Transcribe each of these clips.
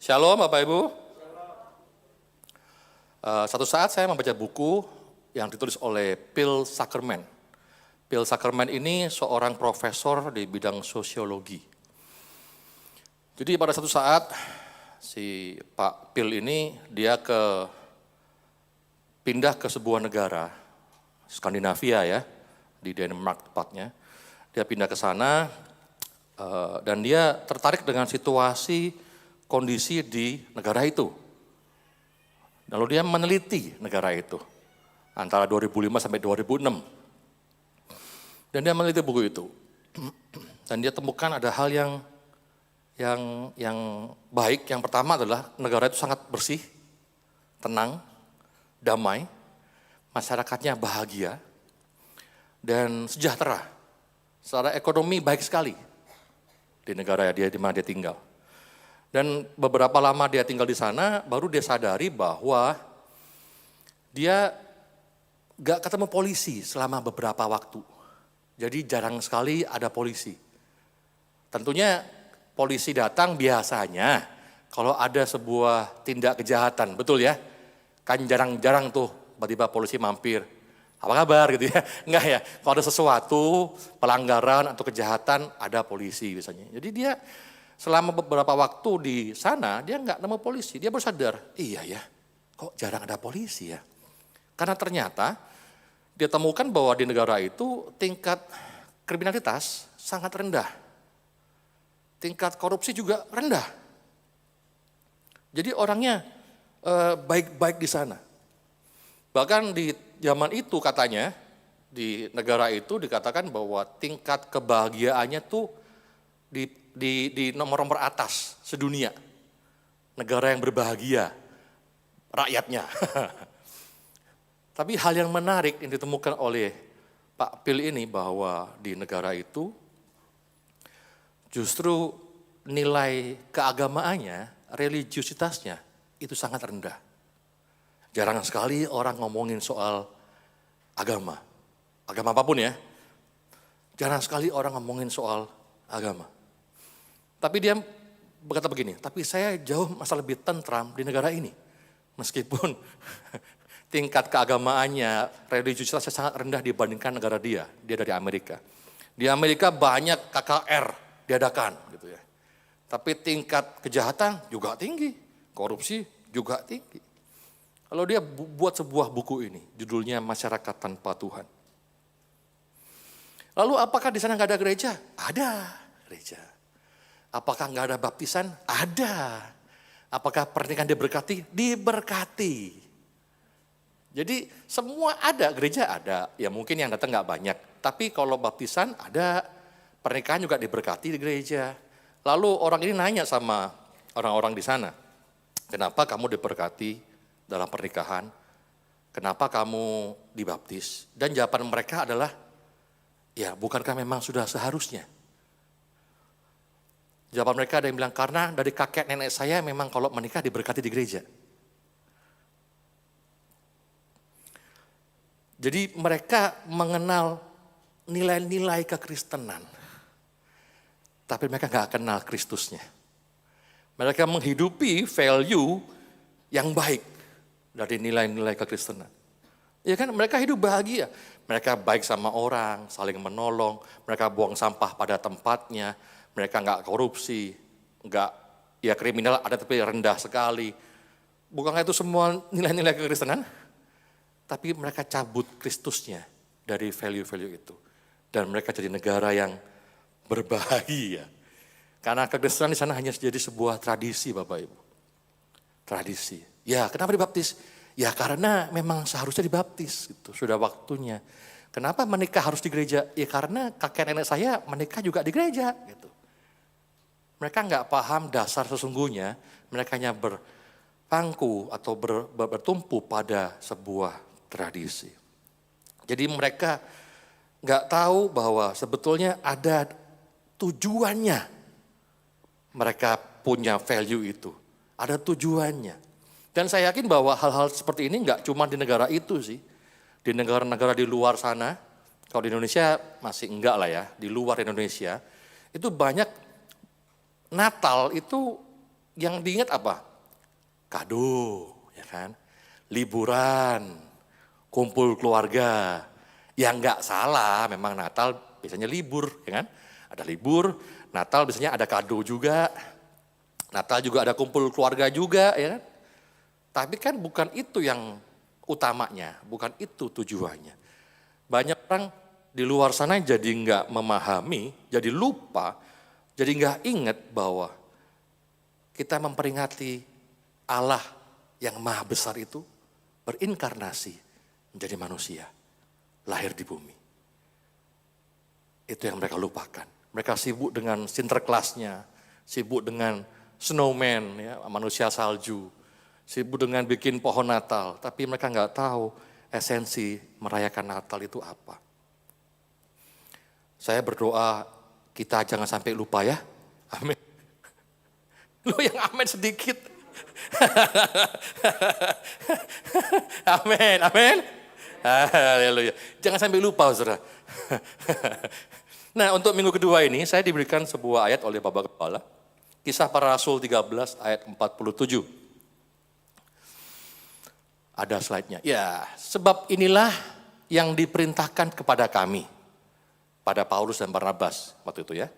Shalom Bapak Ibu. Satu saat saya membaca buku yang ditulis oleh Phil Zuckerman. Phil Zuckerman ini seorang profesor di bidang sosiologi. Jadi pada satu saat si Pak Phil ini dia pindah ke sebuah negara, Skandinavia ya, di Denmark tepatnya. Dia pindah ke sana dan dia tertarik dengan situasi kondisi di negara itu. Lalu dia meneliti negara itu antara 2005 sampai 2006. Dan dia meneliti buku itu. Dan dia temukan ada hal yang baik. Yang pertama adalah negara itu sangat bersih, tenang, damai, masyarakatnya bahagia, dan sejahtera. Secara ekonomi baik sekali di negara dia di mana dia tinggal. Dan beberapa lama dia tinggal di sana, baru dia sadari bahwa dia gak ketemu polisi selama beberapa waktu. Jadi jarang sekali ada polisi. Tentunya polisi datang biasanya kalau ada sebuah tindak kejahatan, betul ya? Kan jarang-jarang tuh tiba-tiba polisi mampir. Apa kabar gitu ya? Enggak ya, kalau ada sesuatu pelanggaran atau kejahatan ada polisi biasanya. Jadi dia selama beberapa waktu di sana, dia nggak nemu polisi. Dia baru sadar, iya ya, kok jarang ada polisi ya. Karena ternyata dia temukan bahwa di negara itu tingkat kriminalitas sangat rendah. Tingkat korupsi juga rendah. Jadi orangnya baik-baik di sana. Bahkan di zaman itu katanya, di negara itu dikatakan bahwa tingkat kebahagiaannya tuh di nomor-nomor atas sedunia. Negara yang berbahagia, rakyatnya. Tapi hal yang menarik yang ditemukan oleh Pak Phil ini bahwa di negara itu justru nilai keagamaannya, religiusitasnya itu sangat rendah. Jarang sekali orang ngomongin soal agama apapun ya. Jarang sekali orang ngomongin soal agama. Tapi dia berkata begini, tapi saya jauh masa lebih tentram di negara ini. Meskipun tingkat keagamaannya, religiusitasnya sangat rendah dibandingkan negara dia dari Amerika. Di Amerika banyak KKR diadakan gitu ya. Tapi tingkat kejahatan juga tinggi, korupsi juga tinggi. Kalau dia buat sebuah buku ini, judulnya Masyarakat Tanpa Tuhan. Lalu apakah di sana nggak ada gereja? Ada gereja. Apakah nggak ada baptisan? Ada. Apakah pernikahan diberkati? Diberkati. Jadi semua ada, gereja ada. Ya mungkin yang datang nggak banyak. Tapi kalau baptisan ada, pernikahan juga diberkati di gereja. Lalu orang ini nanya sama orang-orang di sana, kenapa kamu diberkati dalam pernikahan? Kenapa kamu dibaptis? Dan jawaban mereka adalah, ya bukankah memang sudah seharusnya? Jawaban mereka ada yang bilang, karena dari kakek nenek saya memang kalau menikah diberkati di gereja. Jadi mereka mengenal nilai-nilai kekristenan. Tapi mereka gak kenal Kristusnya. Mereka menghidupi value yang baik dari nilai-nilai kekristenan. Ya kan, mereka hidup bahagia. Mereka baik sama orang, saling menolong. Mereka buang sampah pada tempatnya. Mereka nggak korupsi, nggak ya kriminal ada tapi rendah sekali. Bukankah itu semua nilai-nilai kekristenan? Tapi mereka cabut Kristusnya dari value-value itu. Dan mereka jadi negara yang berbahagia. Karena kekristenan di sana hanya jadi sebuah tradisi Bapak Ibu. Tradisi. Ya kenapa dibaptis? Ya karena memang seharusnya dibaptis. Gitu. Sudah waktunya. Kenapa menikah harus di gereja? Ya karena kakek nenek saya menikah juga di gereja. Gitu. Mereka nggak paham dasar sesungguhnya, mereka hanya berpangku atau bertumpu pada sebuah tradisi. Jadi mereka nggak tahu bahwa sebetulnya ada tujuannya. Mereka punya value itu, ada tujuannya. Dan saya yakin bahwa hal-hal seperti ini nggak cuma di negara itu sih. Di negara-negara di luar sana, kalau di Indonesia masih enggak lah ya, di luar Indonesia, itu banyak Natal itu yang diingat apa? Kado, ya kan? Liburan, kumpul keluarga. Yang nggak salah, memang Natal biasanya libur, ya kan? Ada libur, Natal biasanya ada kado juga. Natal juga ada kumpul keluarga juga, ya kan? Tapi kan bukan itu yang utamanya, bukan itu tujuannya. Banyak orang di luar sana jadi nggak memahami, jadi lupa, jadi nggak ingat bahwa kita memperingati Allah yang maha besar itu berinkarnasi menjadi manusia, lahir di bumi. Itu yang mereka lupakan. Mereka sibuk dengan Sinterklasnya, sibuk dengan snowman, ya, manusia salju, sibuk dengan bikin pohon Natal, tapi mereka nggak tahu esensi merayakan Natal itu apa. Saya berdoa kita jangan sampai lupa ya, amin. Lo yang amin sedikit. Amin, amin. Haleluya. Jangan sampai lupa, saudara. Nah, untuk minggu kedua ini saya diberikan sebuah ayat oleh Bapak Kepala. Kisah Para Rasul 13 ayat 47. Ada slide-nya. Ya, sebab inilah yang diperintahkan kepada kami. Pada Paulus dan Barnabas waktu itu ya.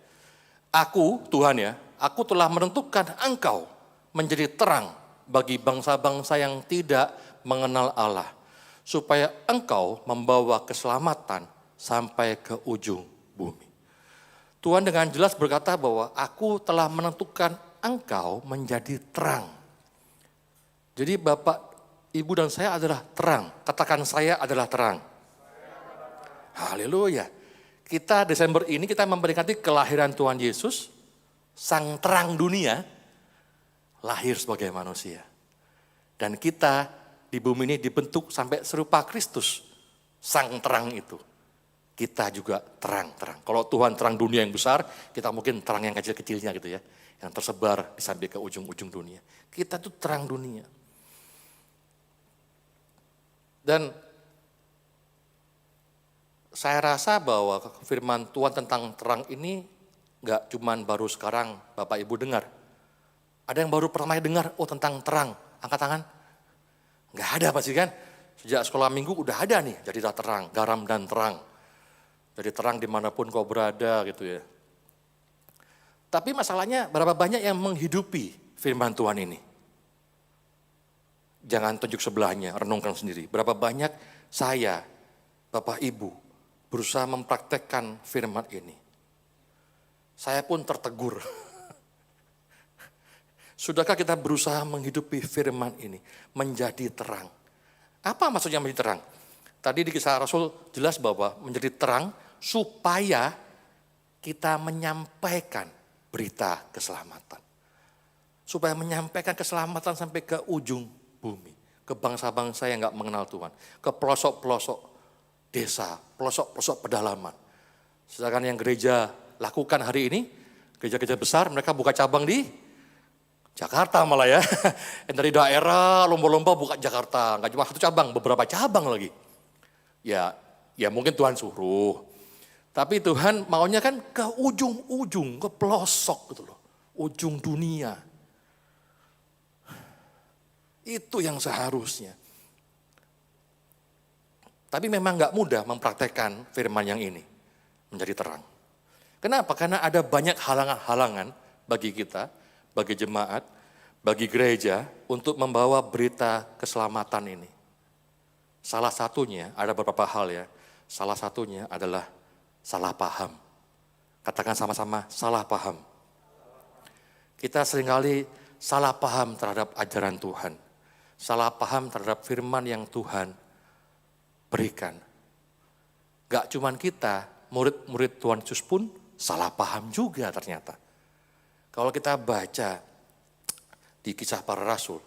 Aku, Tuhan ya, aku telah menentukan engkau menjadi terang bagi bangsa-bangsa yang tidak mengenal Allah. Supaya engkau membawa keselamatan sampai ke ujung bumi. Tuhan dengan jelas berkata bahwa aku telah menentukan engkau menjadi terang. Jadi Bapak, Ibu dan saya adalah terang. Katakan saya adalah terang. Haleluya. Kita Desember ini kita memperingati kelahiran Tuhan Yesus, sang terang dunia, lahir sebagai manusia. Dan kita di bumi ini dibentuk sampai serupa Kristus, sang terang itu. Kita juga terang-terang. Kalau Tuhan terang dunia yang besar, kita mungkin terang yang kecil-kecilnya gitu ya. Yang tersebar sampai ke ujung-ujung dunia. Kita tuh terang dunia. Dan saya rasa bahwa firman Tuhan tentang terang ini gak cuman baru sekarang Bapak Ibu dengar. Ada yang baru pertama dengar, oh tentang terang, angkat tangan. Gak ada pasti kan, sejak sekolah minggu udah ada nih, jadilah terang, garam dan terang. Jadi terang dimanapun kau berada gitu ya. Tapi masalahnya berapa banyak yang menghidupi firman Tuhan ini. Jangan tunjuk sebelahnya, renungkan sendiri. Berapa banyak saya, Bapak Ibu, berusaha mempraktekkan firman ini. Saya pun tertegur. Sudahkah kita berusaha menghidupi firman ini, menjadi terang? Apa maksudnya menjadi terang? Tadi di Kisah Rasul jelas bahwa menjadi terang supaya kita menyampaikan berita keselamatan. Supaya menyampaikan keselamatan sampai ke ujung bumi. Ke bangsa-bangsa yang gak mengenal Tuhan. Ke pelosok-pelosok desa, pelosok-pelosok pedalaman. Sedangkan yang gereja lakukan hari ini, gereja-gereja besar mereka buka cabang di Jakarta malah ya. Yang dari daerah lomba-lomba buka Jakarta. Gak cuma satu cabang, beberapa cabang lagi. Ya mungkin Tuhan suruh. Tapi Tuhan maunya kan ke ujung-ujung, ke pelosok gitu loh. Ujung dunia. Itu yang seharusnya. Tapi memang gak mudah mempraktekkan firman yang ini. Menjadi terang. Kenapa? Karena ada banyak halangan-halangan bagi kita, bagi jemaat, bagi gereja untuk membawa berita keselamatan ini. Salah satunya, ada beberapa hal ya. Salah satunya adalah salah paham. Katakan sama-sama, salah paham. Kita seringkali salah paham terhadap ajaran Tuhan. Salah paham terhadap firman yang Tuhan berikan. Gak cuman kita, murid-murid Tuhan Yesus pun salah paham juga ternyata. Kalau kita baca di Kisah Para Rasul.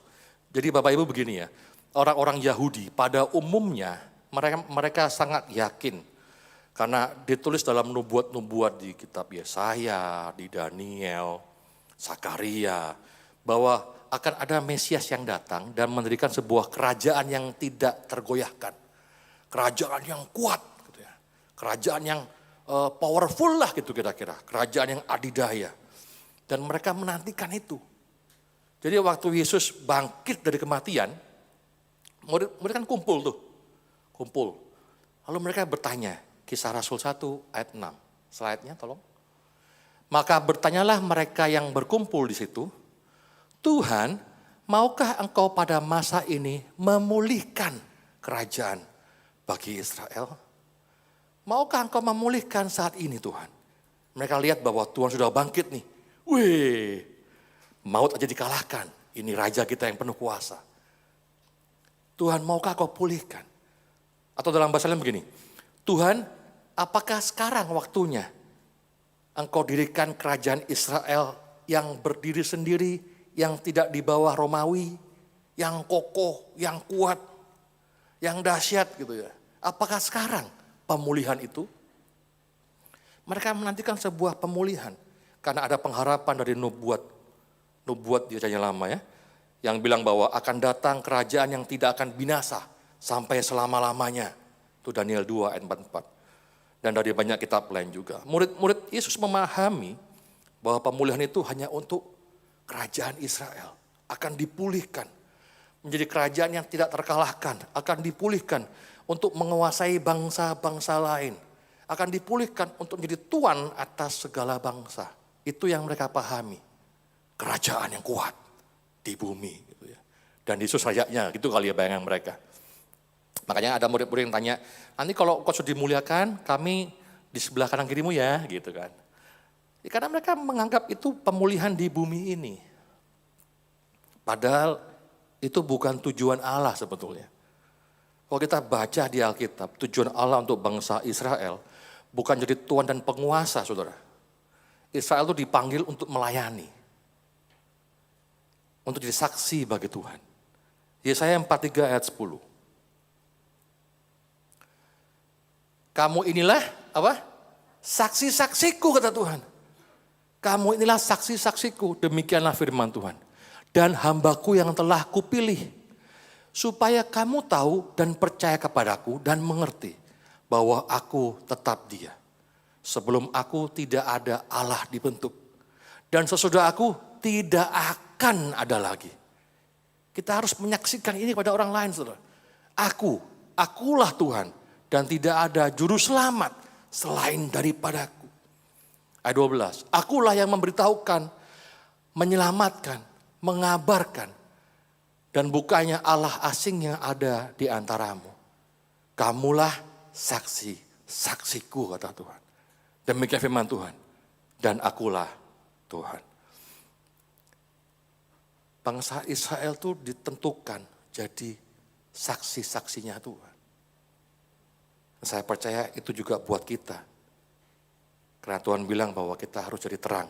Jadi Bapak Ibu begini ya, orang-orang Yahudi pada umumnya mereka sangat yakin. Karena ditulis dalam nubuat-nubuat di kitab Yesaya, di Daniel, Zakaria, bahwa akan ada Mesias yang datang dan mendirikan sebuah kerajaan yang tidak tergoyahkan. Kerajaan yang kuat, gitu ya. Kerajaan yang powerful lah gitu kira-kira. Kerajaan yang adidaya. Dan mereka menantikan itu. Jadi waktu Yesus bangkit dari kematian, murid kan kumpul tuh. Kumpul. Lalu mereka bertanya, Kisah Rasul 1 ayat 6. Slide-nya tolong. Maka bertanyalah mereka yang berkumpul di situ, Tuhan, maukah engkau pada masa ini memulihkan kerajaan bagi Israel? Maukah engkau memulihkan saat ini Tuhan? Mereka lihat bahwa Tuhan sudah bangkit nih. Wih, maut aja dikalahkan. Ini raja kita yang penuh kuasa. Tuhan, maukah kau pulihkan? Atau dalam bahasa lain begini, Tuhan, apakah sekarang waktunya engkau dirikan kerajaan Israel yang berdiri sendiri, yang tidak di bawah Romawi, yang kokoh, yang kuat, yang dahsyat gitu ya. Apakah sekarang pemulihan itu? Mereka menantikan sebuah pemulihan. Karena ada pengharapan dari nubuat di Perjanjian Lama ya. Yang bilang bahwa akan datang kerajaan yang tidak akan binasa sampai selama-lamanya. Itu Daniel 2 ayat 44. Dan dari banyak kitab lain juga. Murid-murid Yesus memahami bahwa pemulihan itu hanya untuk kerajaan Israel. Akan dipulihkan. Menjadi kerajaan yang tidak terkalahkan. Akan dipulihkan untuk menguasai bangsa-bangsa lain. Akan dipulihkan untuk menjadi tuan atas segala bangsa. Itu yang mereka pahami. Kerajaan yang kuat di bumi. Gitu ya. Dan Yesus rajanya, gitu kali ya bayangan mereka. Makanya ada murid-murid yang tanya, nanti kalau kau sudah dimuliakan, kami di sebelah kanan kirimu ya, gitu kan. Ya, karena mereka menganggap itu pemulihan di bumi ini. Padahal itu bukan tujuan Allah sebetulnya. Kalau kita baca di Alkitab, tujuan Allah untuk bangsa Israel bukan jadi tuan dan penguasa, saudara. Israel itu dipanggil untuk melayani. Untuk jadi saksi bagi Tuhan. Yesaya 43 ayat 10. Kamu inilah apa? Saksi-saksiku kata Tuhan. Kamu inilah saksi-saksiku, demikianlah firman Tuhan. Dan hambaku yang telah kupilih. Supaya kamu tahu dan percaya kepadaku dan mengerti bahwa aku tetap Dia. Sebelum aku tidak ada Allah dibentuk. Dan sesudah aku tidak akan ada lagi. Kita harus menyaksikan ini pada orang lain, saudara. Akulah Tuhan. Dan tidak ada juru selamat selain daripadaku. Ayat 12. Akulah yang memberitahukan, menyelamatkan, mengabarkan. Dan bukannya Allah asing yang ada di antaramu. Kamulah saksiku kata Tuhan. Demikian firman Tuhan. Dan akulah Tuhan. Bangsa Israel itu ditentukan jadi saksi-saksinya Tuhan. Saya percaya itu juga buat kita. Karena Tuhan bilang bahwa kita harus jadi terang.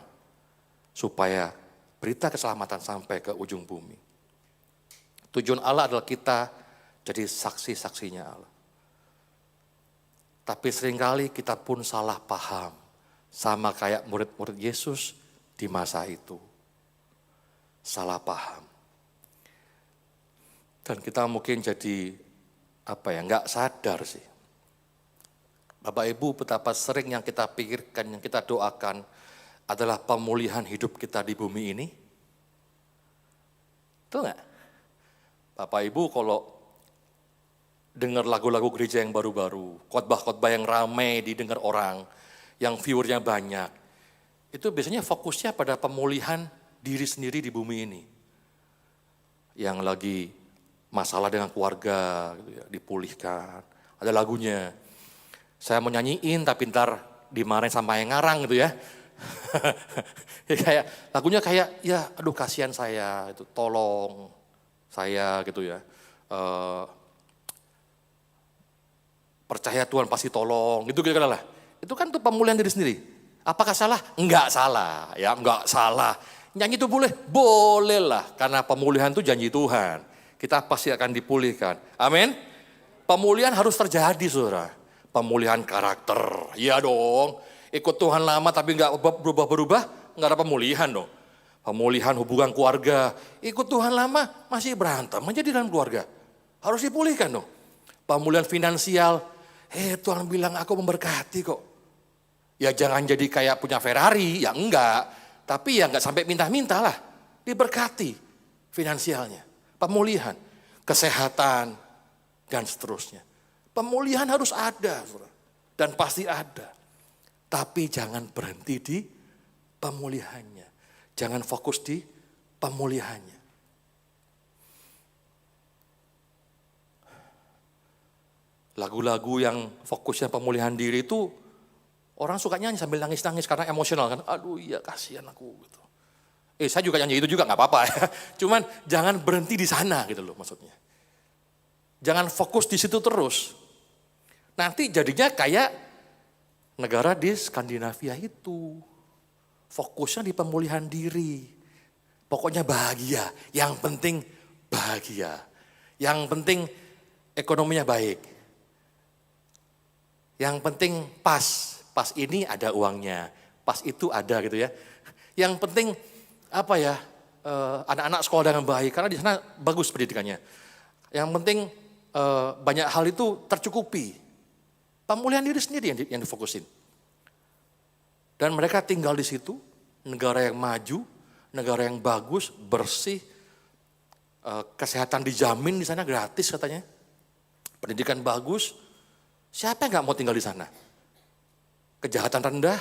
Supaya berita keselamatan sampai ke ujung bumi. Tujuan Allah adalah kita jadi saksi-saksinya Allah. Tapi seringkali kita pun salah paham. Sama kayak murid-murid Yesus di masa itu. Salah paham. Dan kita mungkin jadi nggak sadar sih. Bapak Ibu, betapa sering yang kita pikirkan, yang kita doakan adalah pemulihan hidup kita di bumi ini. Betul nggak? Bapak Ibu kalau dengar lagu-lagu gereja yang baru-baru, khotbah-khotbah yang ramai didengar orang, yang viewernya banyak, itu biasanya fokusnya pada pemulihan diri sendiri di bumi ini. Yang lagi masalah dengan keluarga, gitu ya, dipulihkan. Ada lagunya, saya mau nyanyiin tapi ntar dimarahin sama yang ngarang gitu ya. Lagunya kayak, ya aduh kasihan saya, itu tolong saya gitu ya. Percaya Tuhan pasti tolong, gitu kira-kira lah. Itu kan tuh pemulihan diri sendiri. Apakah salah? Enggak salah, ya enggak salah. Nyanyi itu boleh? Boleh lah, karena pemulihan itu janji Tuhan. Kita pasti akan dipulihkan, amin. Pemulihan harus terjadi saudara. Pemulihan karakter, iya dong. Ikut Tuhan lama tapi enggak berubah-berubah, enggak ada pemulihan dong. Pemulihan hubungan keluarga, ikut Tuhan lama masih berantem, menjadi dalam keluarga. Harus dipulihkan dong. Pemulihan finansial, Tuhan bilang aku memberkati kok. Ya jangan jadi kayak punya Ferrari, ya enggak. Tapi ya enggak sampai minta-minta lah, diberkati. finansialnya, pemulihan, kesehatan, dan seterusnya. Pemulihan harus ada, saudara. Dan pasti ada. Tapi jangan berhenti di pemulihannya. Jangan fokus di pemulihannya. Lagu-lagu yang fokusnya pemulihan diri itu orang suka nyanyi sambil nangis-nangis karena emosional kan. Aduh iya kasihan aku gitu. Saya juga nyanyi itu juga gak apa-apa ya. Cuman jangan berhenti di sana gitu loh maksudnya. Jangan fokus di situ terus. Nanti jadinya kayak negara di Skandinavia itu. Fokusnya di pemulihan diri. Pokoknya bahagia. Yang penting bahagia. Yang penting ekonominya baik. Yang penting pas. Pas ini ada uangnya. Pas itu ada gitu ya. Yang penting apa ya, anak-anak sekolah dengan baik. Karena di sana bagus pendidikannya. Yang penting banyak hal itu tercukupi. Pemulihan diri sendiri yang difokusin. Dan mereka tinggal di situ, negara yang maju, negara yang bagus, bersih, kesehatan dijamin di sana gratis katanya, pendidikan bagus. Siapa yang nggak mau tinggal di sana? Kejahatan rendah,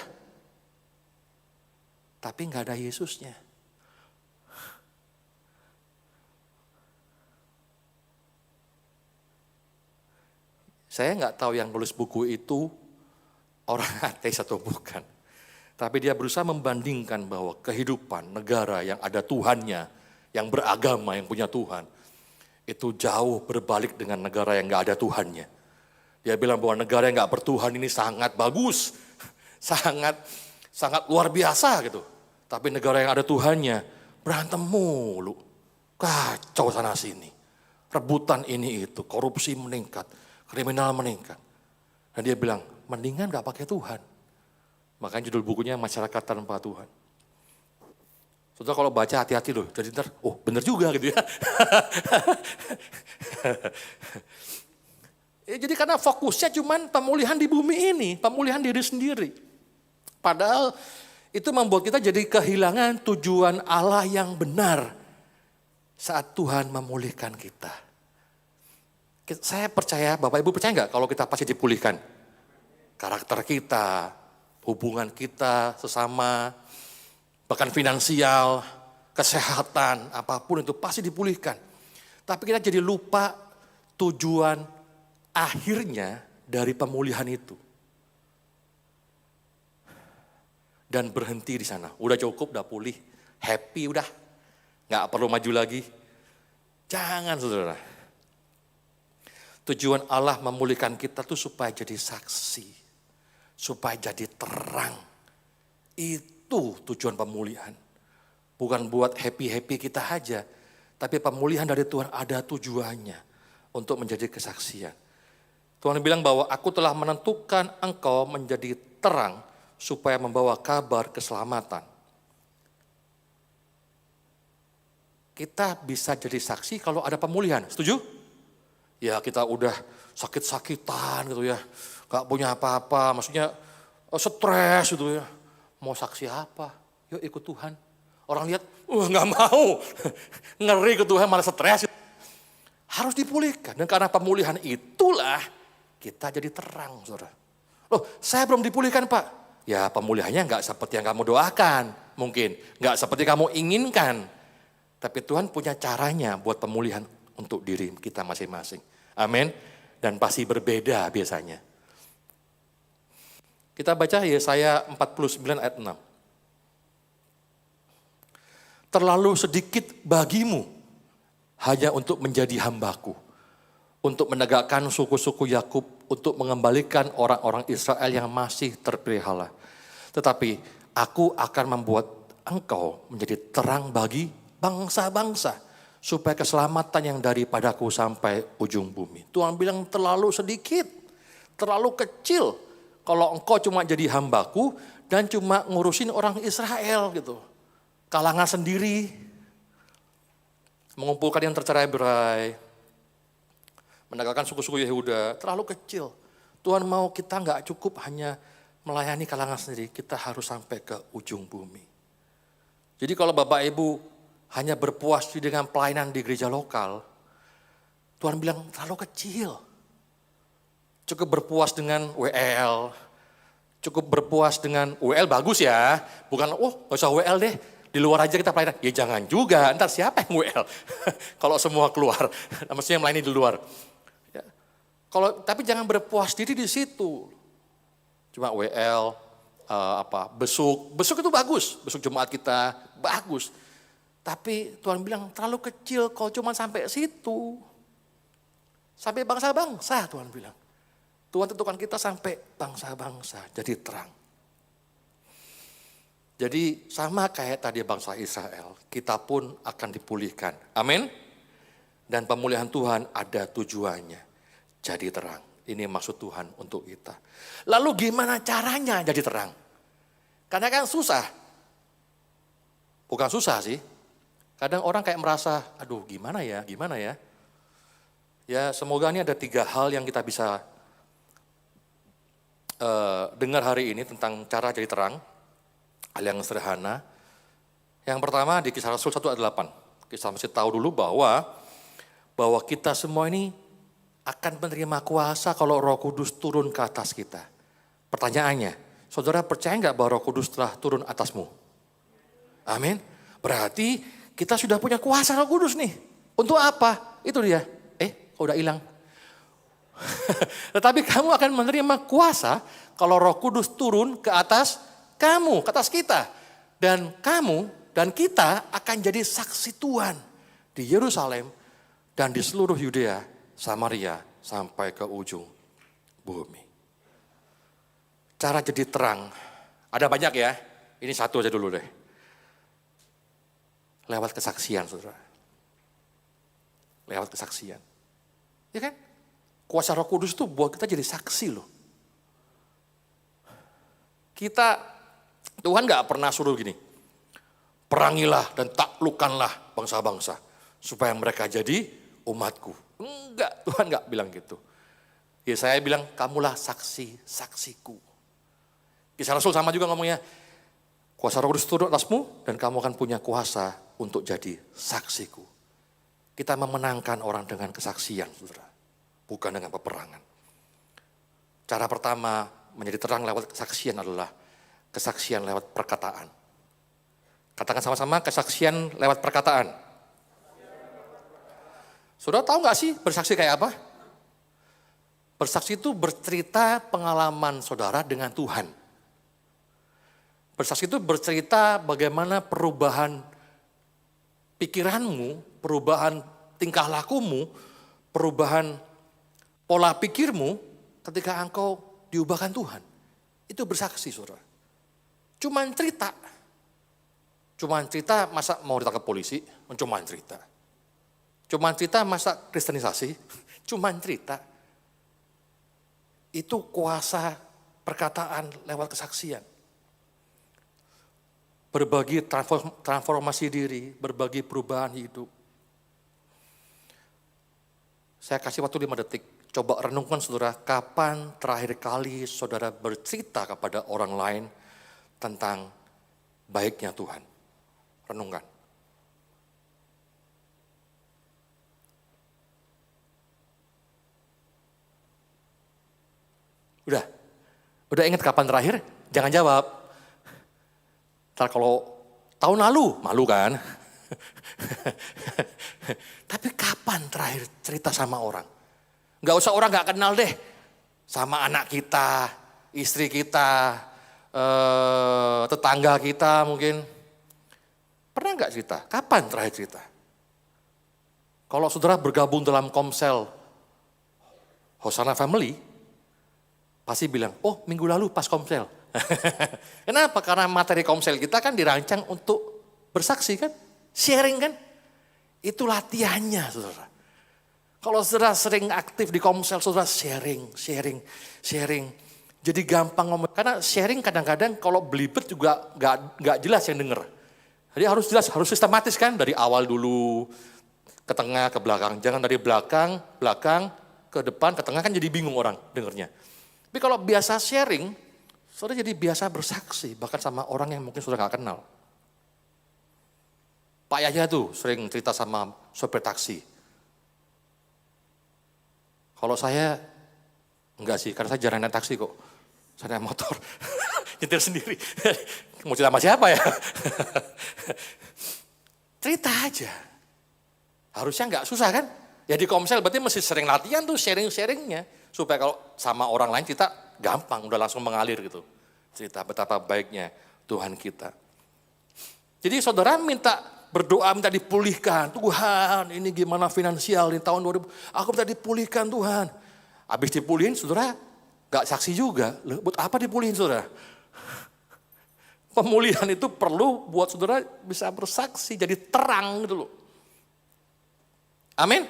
tapi nggak ada Yesusnya. Saya nggak tahu yang nulis buku itu orang ateis atau bukan. Tapi dia berusaha membandingkan bahwa kehidupan negara yang ada Tuhannya, yang beragama, yang punya Tuhan, itu jauh berbalik dengan negara yang nggak ada Tuhannya. Dia bilang bahwa negara yang nggak bertuhan ini sangat bagus, sangat luar biasa gitu. Tapi negara yang ada Tuhannya berantem mulu, kacau sana sini, rebutan ini itu, korupsi meningkat, kriminal meningkat. Dan dia bilang mendingan nggak pakai Tuhan. Makanya judul bukunya Masyarakat Tanpa Tuhan. Saudara kalau baca hati-hati loh, jadi ntar, oh bener juga gitu ya. Jadi karena fokusnya cuman pemulihan di bumi ini, pemulihan diri sendiri. Padahal itu membuat kita jadi kehilangan tujuan Allah yang benar saat Tuhan memulihkan kita. Saya percaya, Bapak Ibu percaya nggak kalau kita pasti dipulihkan? Karakter kita, hubungan kita sesama, bahkan finansial, kesehatan, apapun itu pasti dipulihkan. Tapi kita jadi lupa tujuan akhirnya dari pemulihan itu. Dan berhenti di sana. Udah cukup, udah pulih, happy udah. Gak perlu maju lagi. Jangan saudara. Tujuan Allah memulihkan kita tuh supaya jadi saksi. Supaya jadi terang. Itu tujuan pemulihan. Bukan buat happy-happy kita aja. Tapi pemulihan dari Tuhan ada tujuannya. Untuk menjadi kesaksian. Tuhan bilang bahwa aku telah menentukan engkau menjadi terang. Supaya membawa kabar keselamatan. Kita bisa jadi saksi kalau ada pemulihan. Setuju? Ya kita udah sakit-sakitan gitu ya. Gak punya apa-apa, maksudnya stres gitu ya. Mau saksi apa? Yuk ikut Tuhan. Orang lihat, gak mau. Ngeri ke Tuhan malah stres. Harus dipulihkan. Dan karena pemulihan itulah kita jadi terang. Saudara. Loh saya belum dipulihkan Pak. Ya pemulihannya gak seperti yang kamu doakan. Mungkin gak seperti kamu inginkan. Tapi Tuhan punya caranya buat pemulihan untuk diri kita masing-masing. Amin. Dan pasti berbeda biasanya. Kita baca Yesaya 49 ayat 6. Terlalu sedikit bagimu hanya untuk menjadi hambaku. Untuk menegakkan suku-suku Yakub, untuk mengembalikan orang-orang Israel yang masih terpelihara. Tetapi aku akan membuat engkau menjadi terang bagi bangsa-bangsa. Supaya keselamatan yang daripadaku sampai ujung bumi. Tuhan bilang terlalu sedikit, terlalu kecil. Kalau engkau cuma jadi hambaku dan cuma ngurusin orang Israel gitu. Kalangan sendiri. Mengumpulkan yang tercerai-berai. Menegakkan suku-suku Yehuda, terlalu kecil. Tuhan mau kita gak cukup hanya melayani kalangan sendiri, kita harus sampai ke ujung bumi. Jadi kalau Bapak Ibu hanya berpuas diri dengan pelayanan di gereja lokal, Tuhan bilang terlalu kecil. Cukup berpuas dengan WL, cukup berpuas dengan WL bagus ya, bukan gak usah WL deh, di luar aja kita pelayanan. Ya jangan juga, ntar siapa yang WL? Kalau semua keluar, maksudnya yang melayani di luar. Ya. Tapi jangan berpuas diri di situ. Cuma WL, besuk itu bagus, besuk jemaat kita bagus. Tapi Tuhan bilang terlalu kecil kalau cuma sampai situ. Sampai bangsa-bangsa Tuhan bilang. Tuhan tentukan kita sampai bangsa-bangsa jadi terang. Jadi sama kayak tadi bangsa Israel, kita pun akan dipulihkan. Amin. Dan pemulihan Tuhan ada tujuannya, jadi terang. Ini maksud Tuhan untuk kita. Lalu gimana caranya jadi terang? Karena kan susah. Bukan susah sih. Kadang orang kayak merasa, aduh gimana ya. Ya semoga ini ada 3 hal yang kita bisa dengar hari ini tentang cara jadi terang. Hal yang sederhana. Yang pertama di Kisah Rasul 1 ayat 8. Kita mesti tahu dulu bahwa kita semua ini akan menerima kuasa kalau Roh Kudus turun ke atas kita. Pertanyaannya, saudara percaya enggak bahwa Roh Kudus telah turun atasmu? Amin. Berarti kita sudah punya kuasa Roh Kudus nih. Untuk apa? Itu dia. Udah hilang. Tetapi kamu akan menerima kuasa kalau Roh Kudus turun ke atas kamu, ke atas kita. Dan kamu dan kita akan jadi saksi Tuhan di Yerusalem dan di seluruh Yudea, Samaria, sampai ke ujung bumi. Cara jadi terang, ada banyak ya. Ini satu aja dulu deh. Lewat kesaksian, saudara. Lewat kesaksian. Ya kan? Kuasa Roh Kudus itu buat kita jadi saksi loh. Tuhan gak pernah suruh gini. Perangilah dan taklukkanlah bangsa-bangsa. Supaya mereka jadi umatku. Enggak, Tuhan gak bilang gitu. Ya saya bilang, kamulah saksiku. Kisah Rasul sama juga ngomongnya. Kuasa Roh Kudus turun atasmu dan kamu akan punya kuasa untuk jadi saksiku. Kita memenangkan orang dengan kesaksian, saudara. Bukan dengan peperangan. Cara pertama menjadi terang lewat kesaksian adalah kesaksian lewat perkataan. Katakan sama-sama, kesaksian lewat perkataan. Saudara tahu gak sih bersaksi kayak apa? Bersaksi itu bercerita pengalaman saudara dengan Tuhan. Bersaksi itu bercerita bagaimana perubahan pikiranmu, perubahan tingkah lakumu, perubahan pola pikirmu ketika engkau diubahkan Tuhan. Itu bersaksi, saudara. Cuman cerita masa mau ditangkap polisi, cuman cerita. Cuman cerita masa kristenisasi, cuman cerita. Itu kuasa perkataan lewat kesaksian. Berbagi transformasi diri, berbagi perubahan hidup. Saya kasih waktu 5 detik. Coba renungkan saudara, kapan terakhir kali saudara bercerita kepada orang lain tentang baiknya Tuhan. Renungkan. Udah ingat kapan terakhir? Jangan jawab. Ntar kalau tahun lalu, malu kan? Tapi kapan terakhir cerita sama orang? Gak usah orang gak kenal deh. Sama anak kita, istri kita, tetangga kita mungkin. Pernah gak cerita? Kapan terakhir cerita? Kalau saudara bergabung dalam Komsel Hosanna Family, pasti bilang, oh minggu lalu pas Komsel. Kenapa? Karena materi Komsel kita kan dirancang untuk bersaksi kan, sharing kan. Itu latihannya saudara. Kalau saudara sering aktif di Komsel, saudara sharing. Jadi gampang ngomong. Karena sharing kadang-kadang kalau belibet juga gak jelas yang denger. Jadi harus jelas, harus sistematis kan. Dari awal dulu, ke tengah, ke belakang. Jangan dari belakang, ke depan, ke tengah kan jadi bingung orang dengernya. Tapi kalau biasa sharing, saudara jadi biasa bersaksi. Bahkan sama orang yang mungkin saudara gak kenal. Pak Yahya tuh sering cerita sama sopir taksi. Kalau saya, enggak sih, karena saya jarang naik taksi kok. Saya naik motor, nyetir sendiri. Mau cerita sama siapa ya? Cerita aja. Harusnya enggak susah kan? Ya di Komsel berarti mesti sering latihan tuh sharing-sharingnya. Supaya kalau sama orang lain cerita gampang, udah langsung mengalir gitu. Cerita betapa baiknya Tuhan kita. Jadi saudara berdoa minta dipulihkan. Tuhan ini gimana finansial di tahun 2000. Aku minta dipulihkan Tuhan. Habis dipulihin saudara gak saksi juga. Buat apa dipulihin saudara? Pemulihan itu perlu buat saudara bisa bersaksi. Jadi terang gitu loh. Amin.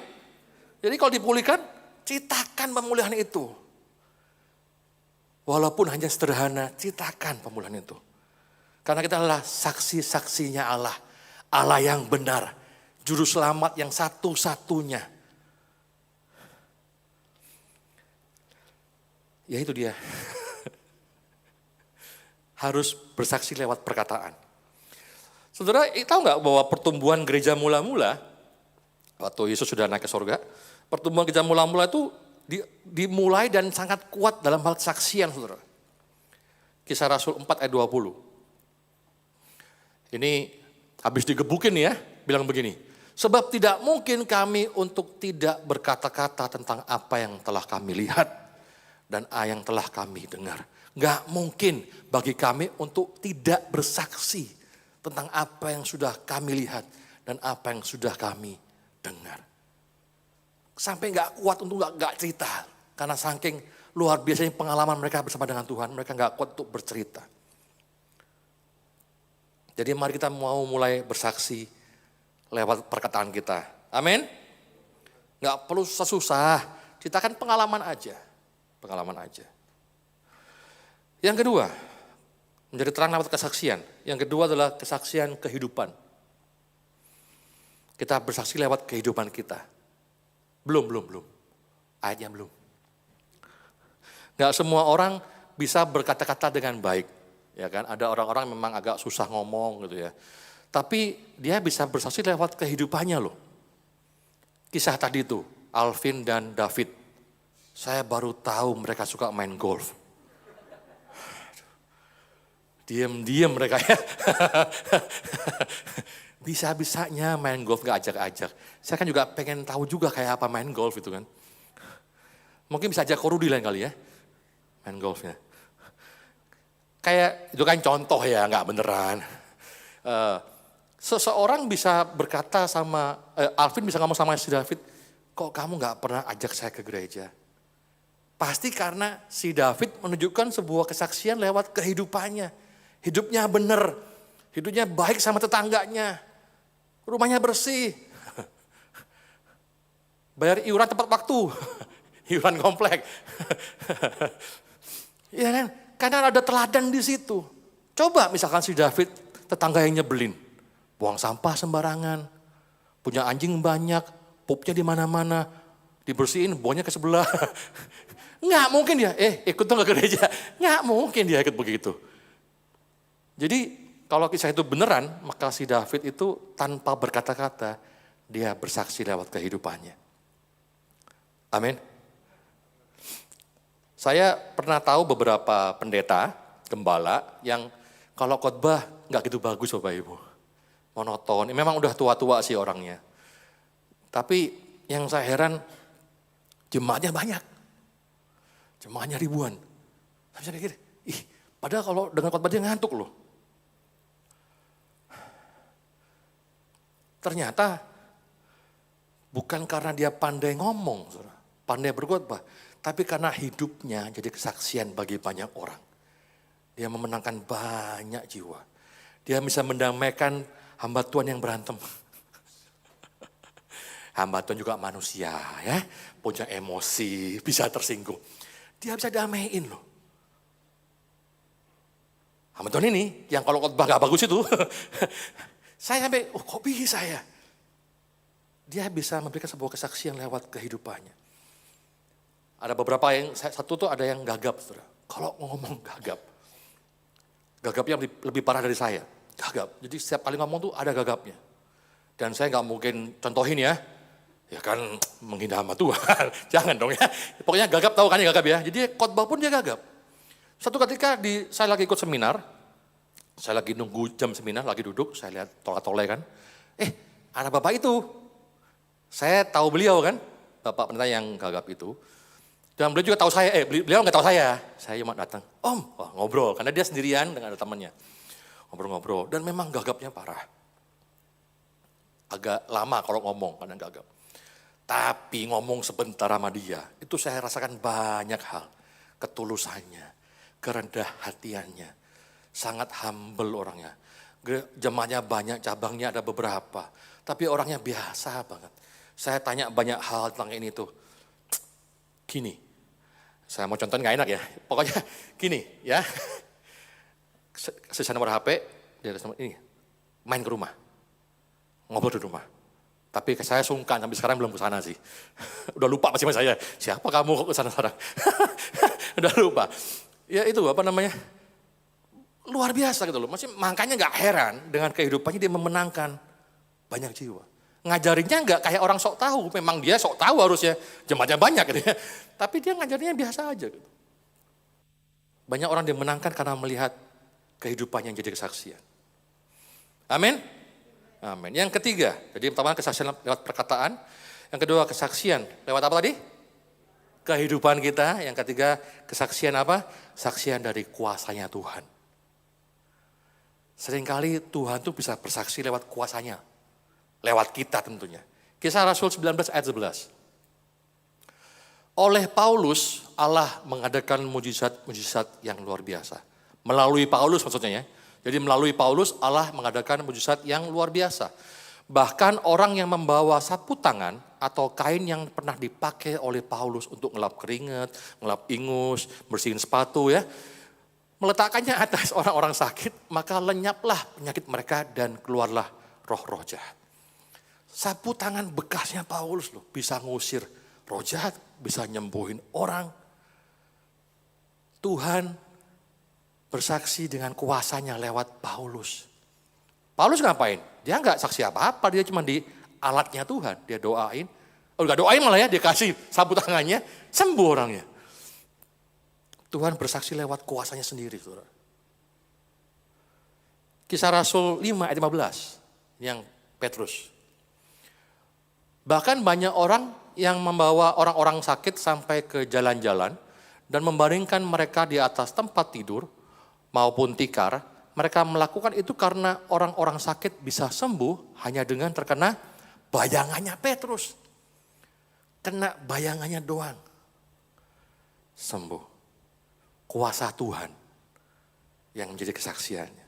Jadi kalau dipulihkan, ceritakan pemulihan itu. Walaupun hanya sederhana, ceritakan pemulihan itu. Karena kita adalah saksi-saksinya Allah. Allah yang benar. Juru selamat yang satu-satunya. Ya itu dia. Harus bersaksi lewat perkataan. Saudara, tahu nggak bahwa pertumbuhan gereja mula-mula, waktu Yesus sudah naik ke surga, pertumbuhan gereja mula-mula itu dimulai dan sangat kuat dalam hal kesaksian, saudara. Kisah Rasul 4 ayat 20. Ini habis digebukin ya, bilang begini. Sebab tidak mungkin kami untuk tidak berkata-kata tentang apa yang telah kami lihat dan yang telah kami dengar. Gak mungkin bagi kami untuk tidak bersaksi tentang apa yang sudah kami lihat dan apa yang sudah kami dengar. Sampai gak kuat untuk gak cerita. Karena saking luar biasanya pengalaman mereka bersama dengan Tuhan, mereka gak kuat untuk bercerita. Jadi mari kita mau mulai bersaksi lewat perkataan kita. Amin. Gak perlu susah-susah, ceritakan pengalaman aja. Pengalaman aja. Yang kedua, menjadi terang lewat kesaksian. Yang kedua adalah kesaksian kehidupan. Kita bersaksi lewat kehidupan kita. Belum. Ayatnya belum. Gak semua orang bisa berkata-kata dengan baik. Ya kan, ada orang-orang memang agak susah ngomong gitu ya. Tapi dia bisa bersaksi lewat kehidupannya loh. Kisah tadi itu, Alvin dan David. Saya baru tahu mereka suka main golf. Diam-diam mereka ya. Bisa-bisanya main golf gak ajak-ajak. Saya kan juga pengen tahu juga kayak apa main golf itu kan. Mungkin bisa ajak Korudi lain kali ya, main golfnya. Kayak itu kan contoh ya, nggak beneran. Seseorang bisa berkata sama, Alvin bisa ngomong sama si David, kok kamu nggak pernah ajak saya ke gereja? Pasti karena si David menunjukkan sebuah kesaksian lewat kehidupannya. Hidupnya bener, hidupnya baik sama tetangganya, rumahnya bersih, bayar iuran tepat waktu, iuran komplek. Iya kan? Karena ada teladan di situ. Coba misalkan si David tetangga yang nyebelin. Buang sampah sembarangan. Punya anjing banyak. Pupnya di mana-mana. Dibersihin, buangnya ke sebelah. Nggak mungkin dia, ikut dong ke gereja. Nggak mungkin dia ikut begitu. Jadi kalau kisah itu beneran, maka si David itu tanpa berkata-kata, dia bersaksi lewat kehidupannya. Amin. Saya pernah tahu beberapa pendeta, gembala yang kalau khotbah nggak gitu bagus Bapak Ibu. Monoton, memang udah tua-tua sih orangnya. Tapi yang saya heran, jemaatnya banyak. Jemaatnya ribuan. Saya bisa mikir, padahal kalau dengan khotbah dia ngantuk loh. Ternyata bukan karena dia pandai ngomong, pandai berkhotbah. Tapi karena hidupnya jadi kesaksian bagi banyak orang. Dia memenangkan banyak jiwa. Dia bisa mendamaikan hamba Tuhan yang berantem. Hamba Tuhan juga manusia ya. Punya emosi, bisa tersinggung. Dia bisa damaiin loh. Hamba Tuhan ini yang kalau khotbah gak bagus itu. Saya sampai, kok bisa ya? Dia bisa memberikan sebuah kesaksian lewat kehidupannya. Ada beberapa yang, satu tuh ada yang gagap. Saudara. Kalau ngomong gagap. Gagapnya lebih parah dari saya. Gagap. Jadi setiap kali ngomong tuh ada gagapnya. Dan saya nggak mungkin contohin ya kan menghina hamba Tuhan. Jangan dong ya. Pokoknya gagap, tahu kan ya gagap ya. Jadi khotbah pun dia gagap. Suatu ketika saya lagi ikut seminar, saya lagi nunggu jam seminar, lagi duduk, saya lihat tolak-tolak kan. Ada bapak itu. Saya tahu beliau kan, bapak pendeta yang gagap itu. Dan beliau juga tahu saya, beliau nggak tahu saya. Saya cuma datang, Om, wah, ngobrol. Karena dia sendirian dengan ada temannya. Ngobrol-ngobrol, dan memang gagapnya parah. Agak lama kalau ngomong, karena gagap. Tapi ngomong sebentar sama dia, itu saya rasakan banyak hal. Ketulusannya, kerendah hatiannya, sangat humble orangnya. Jemaatnya banyak, cabangnya ada beberapa. Tapi orangnya biasa banget. Saya tanya banyak hal tentang ini tuh. Gini, saya mau contohin gak enak ya. Pokoknya gini ya. Saya nomor HP, dia ini main ke rumah. Ngobrol di rumah. Tapi saya sungkan, sampai sekarang belum ke sana sih. Udah lupa pasti sama saya. Siapa kamu kok ke sana sekarang? Udah lupa. Ya itu apa namanya. Luar biasa gitu loh. Makanya gak heran dengan kehidupannya dia memenangkan banyak jiwa. Ngajarinnya nggak kayak orang sok tahu, memang dia sok tahu harusnya, jemaatnya banyak gitu ya. Tapi dia ngajarinnya biasa aja gitu. Banyak orang dimenangkan karena melihat kehidupannya yang jadi kesaksian. Amin? Amin. Yang ketiga, jadi pertama kesaksian lewat perkataan, yang kedua kesaksian lewat apa tadi? Kehidupan kita, yang ketiga kesaksian apa? Saksian dari kuasanya Tuhan. Seringkali Tuhan tuh bisa bersaksi lewat kuasanya. Lewat kita tentunya. Kisah Rasul 19 ayat 11. Oleh Paulus, Allah mengadakan mujizat-mujizat yang luar biasa. Melalui Paulus maksudnya ya. Jadi melalui Paulus, Allah mengadakan mujizat yang luar biasa. Bahkan orang yang membawa sapu tangan atau kain yang pernah dipakai oleh Paulus untuk ngelap keringat, ngelap ingus, bersihin sepatu ya. Meletakkannya atas orang-orang sakit, maka lenyaplah penyakit mereka dan keluarlah roh-roh jahat. Sapu tangan bekasnya Paulus loh, bisa ngusir roh jahat, bisa nyembuhin orang. Tuhan bersaksi dengan kuasanya lewat Paulus. Paulus ngapain? Dia nggak saksi apa-apa, dia cuma di alatnya Tuhan, dia doain. Nggak doain malah ya, dia kasih sapu tangannya, sembuh orangnya. Tuhan bersaksi lewat kuasanya sendiri, saudara. Kisah Rasul 5 ayat 15, yang Petrus. Bahkan banyak orang yang membawa orang-orang sakit sampai ke jalan-jalan dan membaringkan mereka di atas tempat tidur maupun tikar. Mereka melakukan itu karena orang-orang sakit bisa sembuh hanya dengan terkena bayangannya Petrus. Kena bayangannya doang. Sembuh. Kuasa Tuhan yang menjadi kesaksiannya.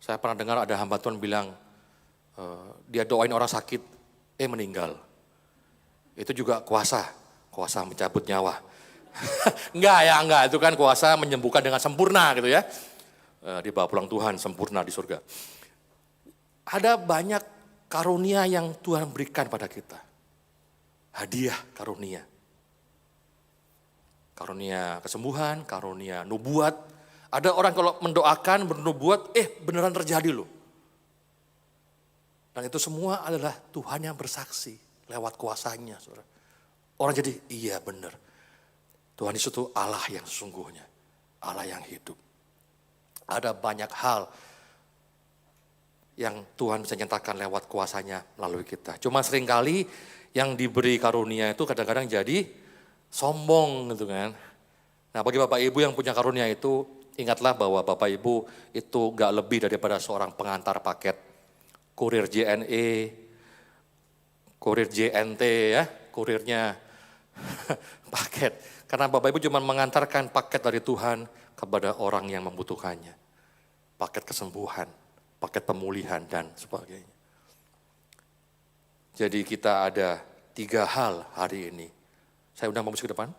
Saya pernah dengar ada hamba Tuhan bilang, dia doain orang sakit, meninggal. Itu juga kuasa mencabut nyawa. Enggak, itu kan kuasa menyembuhkan dengan sempurna gitu ya. Dibawa pulang Tuhan, sempurna di surga. Ada banyak karunia yang Tuhan berikan pada kita. Hadiah karunia. Karunia kesembuhan, karunia nubuat. Ada orang kalau mendoakan, bernubuat, beneran terjadi loh. Dan itu semua adalah Tuhan yang bersaksi lewat kuasanya. Saudara. Orang jadi, iya benar. Tuhan Yesus itu Allah yang sesungguhnya. Allah yang hidup. Ada banyak hal yang Tuhan bisa nyatakan lewat kuasanya melalui kita. Cuma seringkali yang diberi karunia itu kadang-kadang jadi sombong gitu kan. Nah bagi Bapak Ibu yang punya karunia itu, ingatlah bahwa Bapak Ibu itu gak lebih daripada seorang pengantar paket. Kurir JNE, kurir JNT ya, kurirnya paket. Karena Bapak Ibu cuma mengantarkan paket dari Tuhan kepada orang yang membutuhkannya. Paket kesembuhan, paket pemulihan dan sebagainya. Jadi kita ada 3 hal hari ini. Saya undang musik ke depan.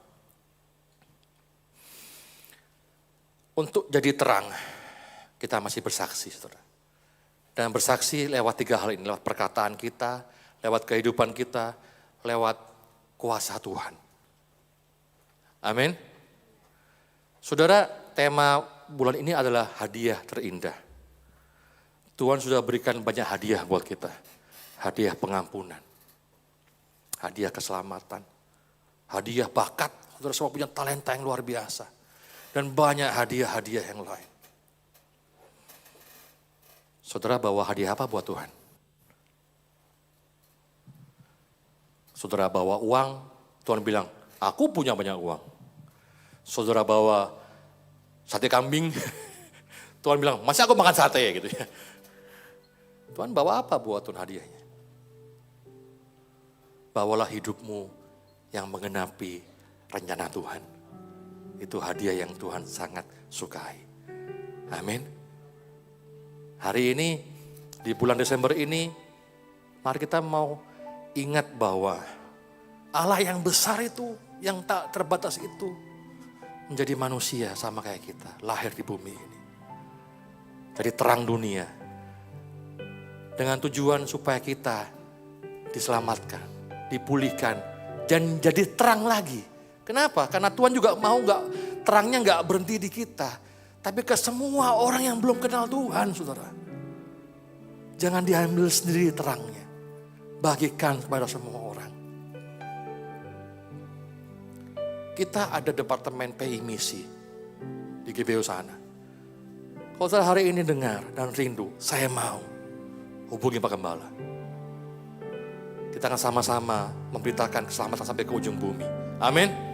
Untuk jadi terang, kita masih bersaksi, saudara. Dan bersaksi lewat 3 hal ini, lewat perkataan kita, lewat kehidupan kita, lewat kuasa Tuhan. Amin. Saudara, tema bulan ini adalah hadiah terindah. Tuhan sudah berikan banyak hadiah buat kita. Hadiah pengampunan. Hadiah keselamatan. Hadiah bakat. Saudara semua punya talenta yang luar biasa. Dan banyak hadiah-hadiah yang lain. Saudara bawa hadiah apa buat Tuhan? Saudara bawa uang, Tuhan bilang, aku punya banyak uang. Saudara bawa sate kambing, Tuhan bilang, masa aku makan sate gitu ya. Tuhan bawa apa buat Tuhan hadiahnya? Bawalah hidupmu yang mengenapi rencana Tuhan. Itu hadiah yang Tuhan sangat sukai. Amin. Hari ini, di bulan Desember ini, mari kita mau ingat bahwa Allah yang besar itu, yang tak terbatas itu, menjadi manusia sama kayak kita, lahir di bumi ini. Jadi terang dunia, dengan tujuan supaya kita diselamatkan, dipulihkan, dan jadi terang lagi. Kenapa? Karena Tuhan juga mau terangnya nggak berhenti di kita, tapi ke semua orang yang belum kenal Tuhan, saudara. Jangan diambil sendiri terangnya. Bagikan kepada semua orang. Kita ada departemen PI misi di GBO sana. Kalau saudara hari ini dengar dan rindu, saya mau hubungi Pak Gembala. Kita akan sama-sama memberitakan keselamatan sampai ke ujung bumi. Amin.